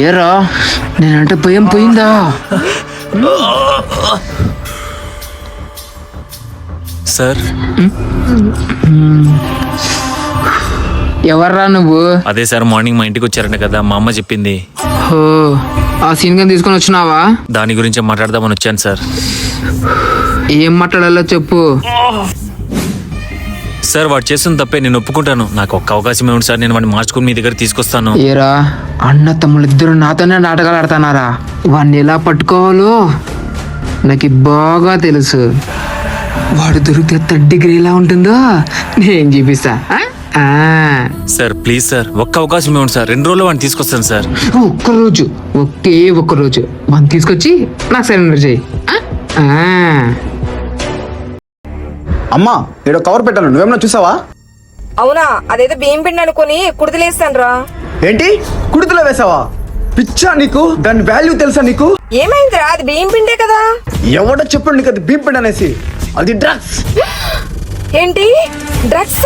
ఏరా నేనంటే భయం పోయిందా? సార్ ఎవర్రా నువ్వు? అదే సార్ మార్నింగ్ మా ఇంటికి వచ్చారంట కదా, మా అమ్మ చెప్పింది. హో, ఆ సీన్ గా తీసుకొని వచ్చినావా? దాని గురించి మాట్లాడదామని వచ్చాను సార్. ఏం మాట్లాడాలో చెప్పు. సార్ వాడు చేస్తున్న తప్పే, నేను ఒప్పుకుంటాను. నాకు ఒక్క అవకాశం ఇవ్వండి సార్, నేను వాడిని మార్చుకుని మీ దగ్గర తీసుకొస్తాను. ఏరా అన్న తమ్ముళ్ళిద్దరు నాతోనే నాటకాలు ఆడతానారా? వాడిని ఎలా పట్టుకోవాలో నాకు బాగా తెలుసు. వాడు దొరికితే థర్డ్ డిగ్రీ ఎలా ఉంటుందో నేను చూపిస్తా. ఆ? సార్ ప్లీజ్ సార్, ఒక్క అవకాశం ఇవ్వండి సార్. 2 రోజుల్లో వాడిని తీసుకొస్తాను సార్. ఒక్కరోజు, ఒక్కరోజు వాడిని తీసుకొచ్చి నాకు సరెండర్ చేయి. అమ్మా ఈడో కవర్ పెట్టాను, నువ్వేమన్నా చూసావా? అవునా, అదేదో బియ్యం పిండి అనుకుని కుడితిలేస్తాను రా. ఏంటి కుడితిలో వేసావా? పిచ్చా నీకు? దాని వాల్యూ తెలుసా నీకు? ఏమైందిరా, అది బియ్యం పిండే కదా. ఎవడో చెప్పండి నీకు అది బీప్ అనేసి. అది డ్రగ్స్. ఏంటి డ్రగ్స్?